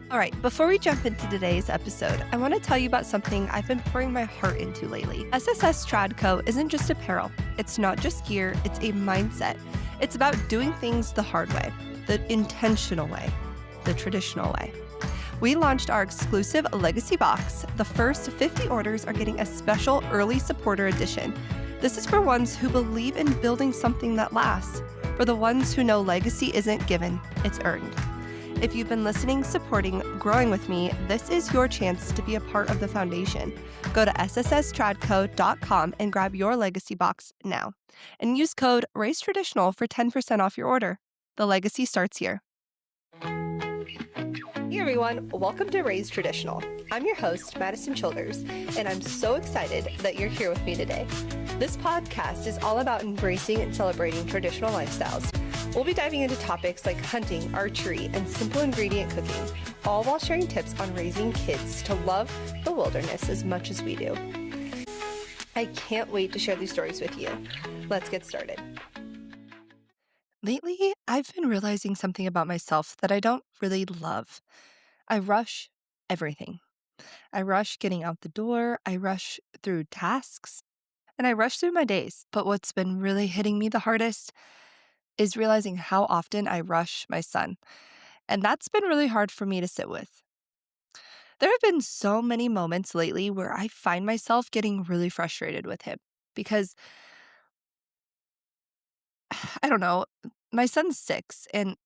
All right, before we jump into today's episode, I want to tell you about something I've been pouring my heart into lately. SSS Tradco isn't just apparel, it's not just gear, it's a mindset. It's about doing things the hard way, the intentional way, the traditional way. We launched our exclusive Legacy Box. The first 50 orders are getting a special early supporter edition. This is for ones who believe in building something that lasts, for the ones who know legacy isn't given, it's earned. If you've been listening, supporting, growing with me, this is your chance to be a part of the foundation. Go to sstradco.com and grab your legacy box now. And use code RAISETRADITIONAL for 10% off your order. The legacy starts here. Hey everyone, welcome to Raise Traditional. I'm your host, Madison Childers, and I'm so excited that you're here with me today. This podcast is all about embracing and celebrating traditional lifestyles. We'll be diving into topics like hunting, archery, and simple ingredient cooking, all while sharing tips on raising kids to love the wilderness as much as we do. I can't wait to share these stories with you. Let's get started. Lately, I've been realizing something about myself that I don't really love. I rush everything. I rush getting out the door, I rush through tasks, and I rush through my days. But what's been really hitting me the hardest is realizing how often I rush my son. And that's been really hard for me to sit with. There have been so many moments lately where I find myself getting really frustrated with him because I don't know, my son's 6, and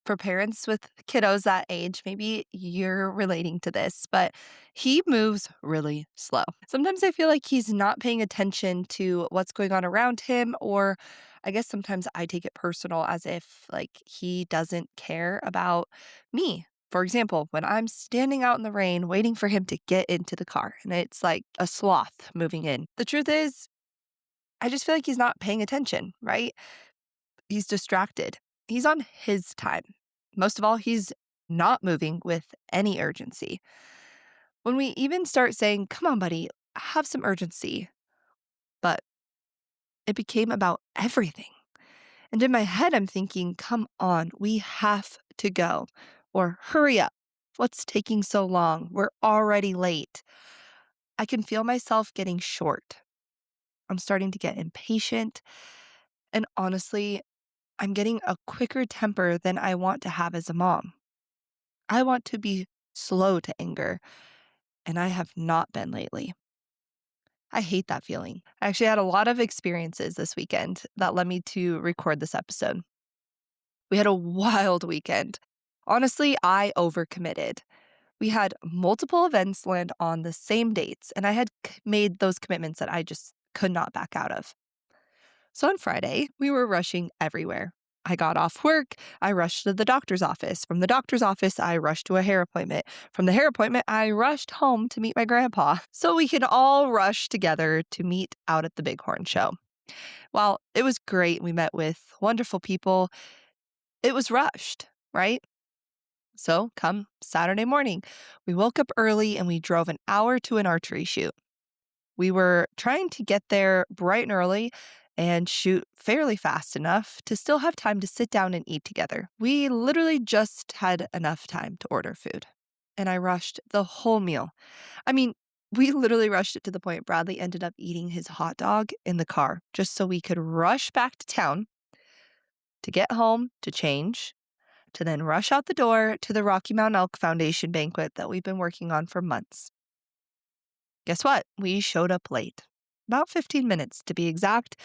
for parents with kiddos that age, maybe you're relating to this, but he moves really slow. Sometimes I feel like he's not paying attention to what's going on around him, or I guess sometimes I take it personal as if like he doesn't care about me. For example, when I'm standing out in the rain waiting for him to get into the car and it's like a sloth moving in. The truth is, I just feel like he's not paying attention, right? He's distracted. He's on his time. Most of all, he's not moving with any urgency. When we even start saying, come on, buddy, have some urgency, but it became about everything. And in my head, I'm thinking, come on, we have to go. Or hurry up. What's taking so long? We're already late. I can feel myself getting short. I'm starting to get impatient. And honestly, I'm getting a quicker temper than I want to have as a mom. I want to be slow to anger, and I have not been lately. I hate that feeling. I actually had a lot of experiences this weekend that led me to record this episode. We had a wild weekend. Honestly, I overcommitted. We had multiple events land on the same dates, and I had made those commitments that I just could not back out of. So on Friday, we were rushing everywhere. I got off work. I rushed to the doctor's office. From the doctor's office, I rushed to a hair appointment. From the hair appointment, I rushed home to meet my grandpa so we could all rush together to meet out at the Bighorn show. While it was great, we met with wonderful people. It was rushed, right? So come Saturday morning, we woke up early and we drove an hour to an archery shoot. We were trying to get there bright and early and shoot fairly fast enough to still have time to sit down and eat together. We literally just had enough time to order food. And I rushed the whole meal. I mean, we literally rushed it to the point Bradley ended up eating his hot dog in the car just so we could rush back to town to get home, to change, to then rush out the door to the Rocky Mountain Elk Foundation banquet that we've been working on for months. Guess what? We showed up late. About 15 minutes to be exact.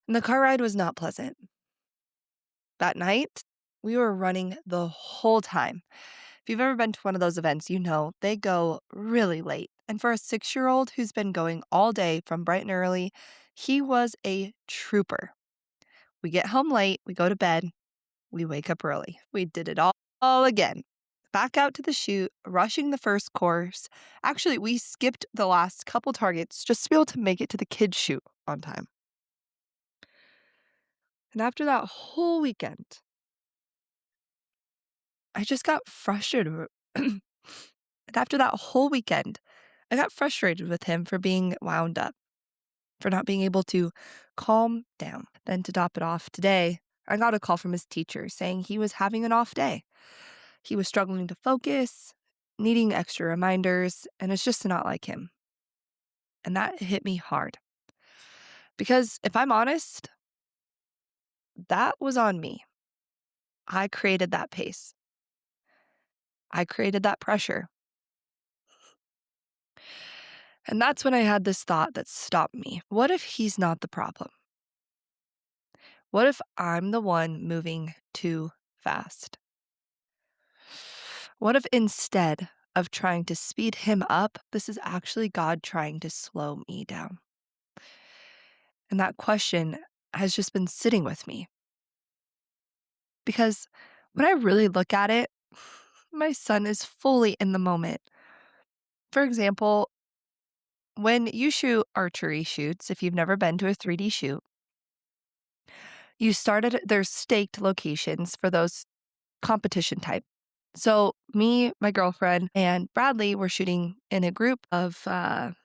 And the car ride was not pleasant. That night, we were running the whole time. If you've ever been to one of those events, you know they go really late. And for a 6-year-old who's been going all day from bright and early, he was a trooper. We get home late, we go to bed, we wake up early. We did it all again. Back out to the shoot, rushing the first course. Actually, we skipped the last couple targets just to be able to make it to the kids' shoot on time. And after that whole weekend, I just got frustrated. And after that whole weekend, I got frustrated with him for being wound up, for not being able to calm down. Then to top it off, today, I got a call from his teacher saying he was having an off day. He was struggling to focus, needing extra reminders, and it's just not like him. And that hit me hard. Because if I'm honest, that was on me. I created that pace. I created that pressure. And that's when I had this thought that stopped me. What if he's not the problem? What if I'm the one moving too fast? What if instead of trying to speed him up, this is actually God trying to slow me down? And that question has just been sitting with me because when I really look at it, my son is fully in the moment. For example, when you shoot archery shoots, if you've never been to a 3D shoot, you started, there's staked locations for those competition type. So, me, my girlfriend, and Bradley were shooting in a group of, well,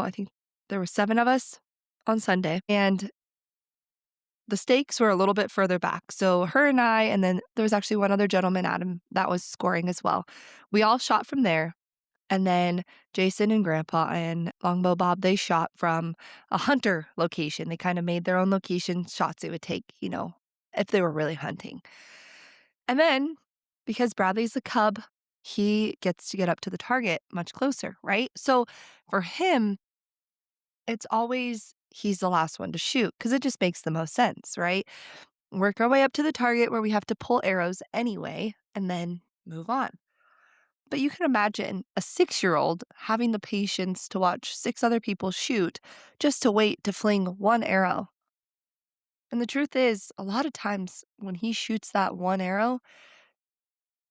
I think there were 7 of us on Sunday, and the stakes were a little bit further back. So, her and I, and then there was actually one other gentleman, Adam, that was scoring as well. We all shot from there. And then Jason and Grandpa and Longbow Bob, they shot from a hunter location. They kind of made their own location shots they would take, if they were really hunting. And then because Bradley's a cub, he gets to get up to the target much closer, right? So for him, it's always he's the last one to shoot because it just makes the most sense, right? Work our way up to the target where we have to pull arrows anyway and then move on. But you can imagine a 6-year-old having the patience to watch 6 other people shoot just to wait to fling one arrow. And the truth is, a lot of times when he shoots that one arrow,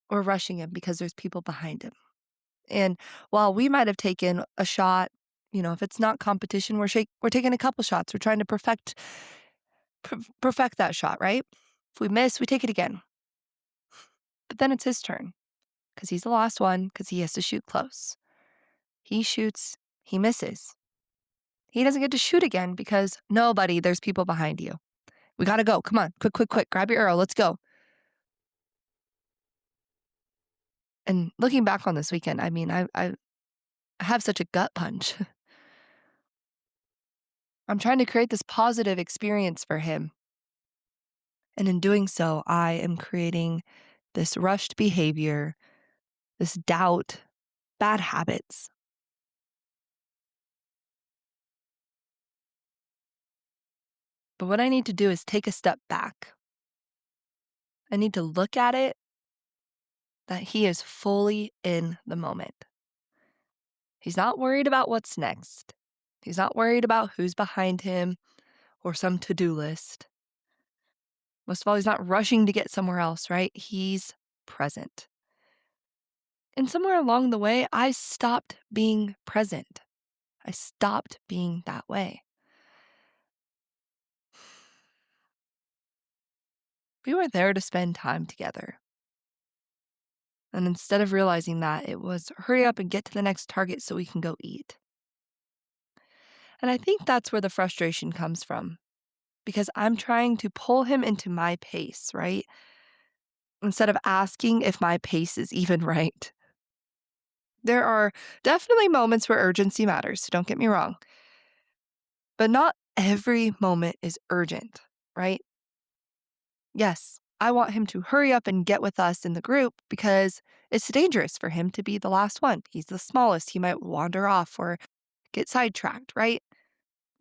we're rushing him because there's people behind him. And while we might have taken a shot, if it's not competition, we're taking a couple shots. We're trying to perfect that shot, right? If we miss, we take it again. But then it's his turn because he's the last one because he has to shoot close. He shoots, he misses. He doesn't get to shoot again because nobody, there's people behind you. We got to go. Come on. Quick, quick, quick. Grab your arrow. Let's go. And looking back on this weekend, I mean, I have such a gut punch. I'm trying to create this positive experience for him. And in doing so, I am creating this rushed behavior, this doubt, bad habits. But what I need to do is take a step back. I need to look at it that he is fully in the moment. He's not worried about what's next. He's not worried about who's behind him or some to-do list. Most of all, he's not rushing to get somewhere else, right? He's present. And somewhere along the way, I stopped being present. I stopped being that way. We were there to spend time together. And instead of realizing that, it was hurry up and get to the next target so we can go eat. And I think that's where the frustration comes from because I'm trying to pull him into my pace, right? Instead of asking if my pace is even right. There are definitely moments where urgency matters, don't get me wrong. But not every moment is urgent, right? Yes, I want him to hurry up and get with us in the group because it's dangerous for him to be the last one. He's the smallest. He might wander off or get sidetracked, right?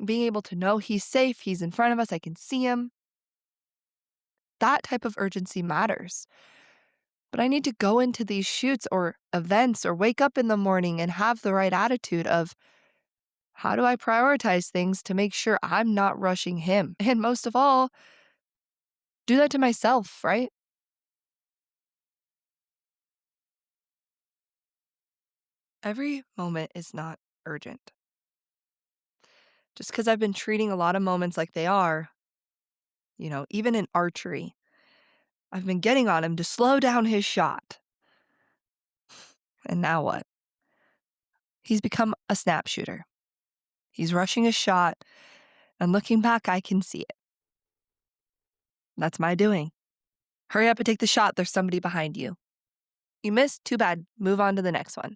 Being able to know he's safe, he's in front of us, I can see him. That type of urgency matters. But I need to go into these shoots or events or wake up in the morning and have the right attitude of how do I prioritize things to make sure I'm not rushing him? And most of all, do that to myself, right? Every moment is not urgent. Just because I've been treating a lot of moments like they are, even in archery, I've been getting on him to slow down his shot. And now what? He's become a snap shooter. He's rushing his shot, and looking back, I can see it. That's my doing. Hurry up and take the shot. There's somebody behind you. You missed, too bad. Move on to the next one.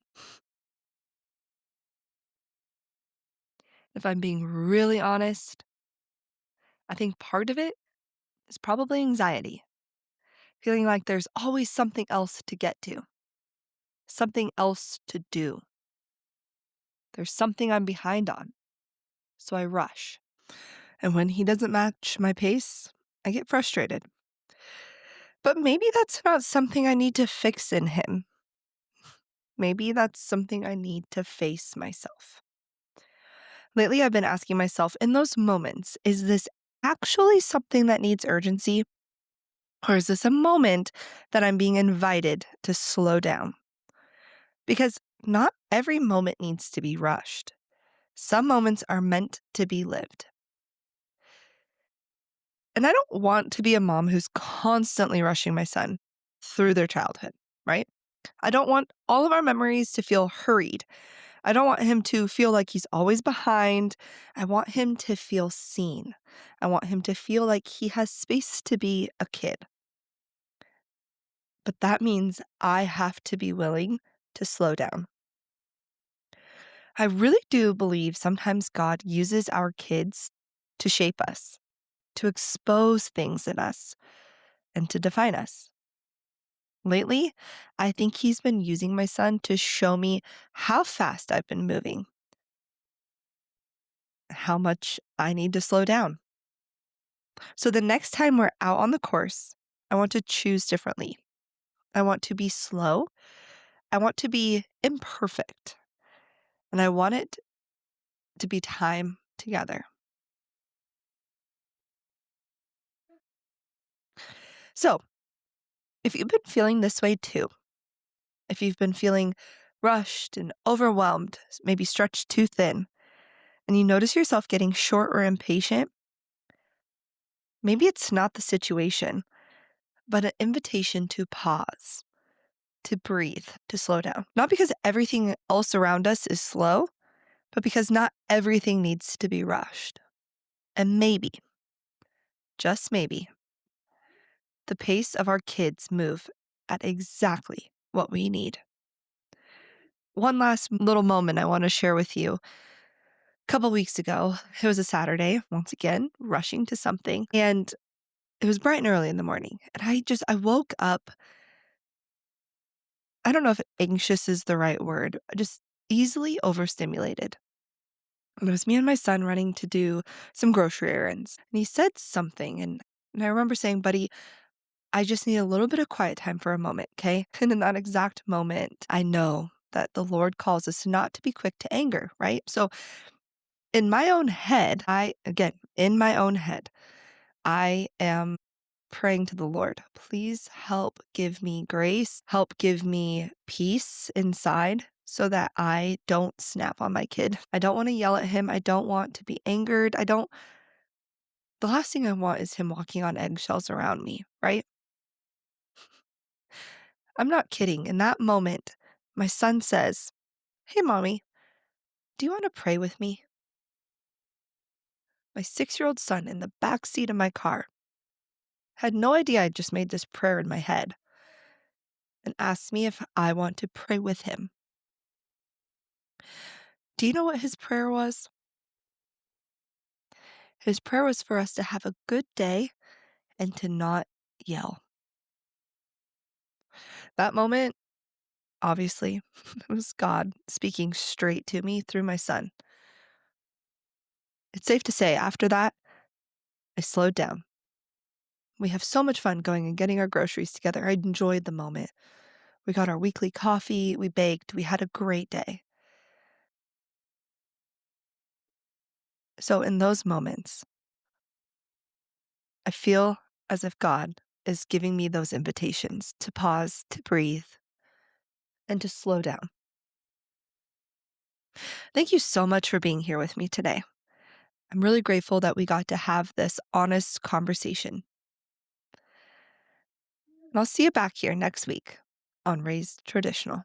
If I'm being really honest, I think part of it is probably anxiety, feeling like there's always something else to get to, something else to do. There's something I'm behind on, so I rush. And when he doesn't match my pace, I get frustrated. But maybe that's not something I need to fix in him. Maybe that's something I need to face myself. Lately, I've been asking myself in those moments, is this actually something that needs urgency? Or is this a moment that I'm being invited to slow down? Because not every moment needs to be rushed. Some moments are meant to be lived. And I don't want to be a mom who's constantly rushing my son through their childhood, right? I don't want all of our memories to feel hurried. I don't want him to feel like he's always behind. I want him to feel seen. I want him to feel like he has space to be a kid. But that means I have to be willing to slow down. I really do believe sometimes God uses our kids to shape us, to expose things in us, and to define us. Lately, I think he's been using my son to show me how fast I've been moving, how much I need to slow down. So the next time we're out on the course, I want to choose differently. I want to be slow. I want to be imperfect. And I want it to be time together. So if you've been feeling this way too, if you've been feeling rushed and overwhelmed, maybe stretched too thin, and you notice yourself getting short or impatient, maybe it's not the situation, but an invitation to pause, to breathe, to slow down. Not because everything else around us is slow, but because not everything needs to be rushed. And maybe, just maybe, the pace of our kids move at exactly what we need. One last little moment I want to share with you. A couple weeks ago, it was a Saturday, once again, rushing to something, and it was bright and early in the morning. And I woke up, I don't know if anxious is the right word, just easily overstimulated. And it was me and my son running to do some grocery errands. And he said something, and I remember saying, buddy, I just need a little bit of quiet time for a moment, okay? And in that exact moment, I know that the Lord calls us not to be quick to anger, right? So in my own head, I am praying to the Lord, please help give me grace, help give me peace inside so that I don't snap on my kid. I don't want to yell at him. I don't want to be angered. The last thing I want is him walking on eggshells around me, right? I'm not kidding. In that moment, my son says, hey, mommy, do you want to pray with me? My 6-year-old son in the back seat of my car had no idea I just made this prayer in my head and asked me if I want to pray with him. Do you know what his prayer was? His prayer was for us to have a good day and to not yell. That moment, obviously, it was God speaking straight to me through my son. It's safe to say, after that, I slowed down. We have so much fun going and getting our groceries together. I enjoyed the moment. We got our weekly coffee, we baked, we had a great day. So in those moments, I feel as if God is giving me those invitations to pause, to breathe, and to slow down. Thank you so much for being here with me today. I'm really grateful that we got to have this honest conversation. And I'll see you back here next week on Raised Traditional.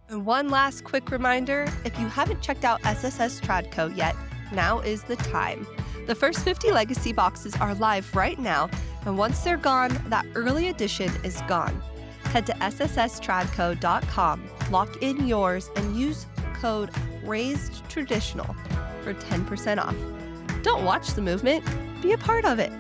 And one last quick reminder, if you haven't checked out SSS Tradco yet, now is the time. The first 50 legacy boxes are live right now, And once they're gone, that early edition is gone. Head to sssstradco.com, lock in yours, and use code RAISEDTRADITIONAL for 10% off. Don't watch the movement, be a part of it.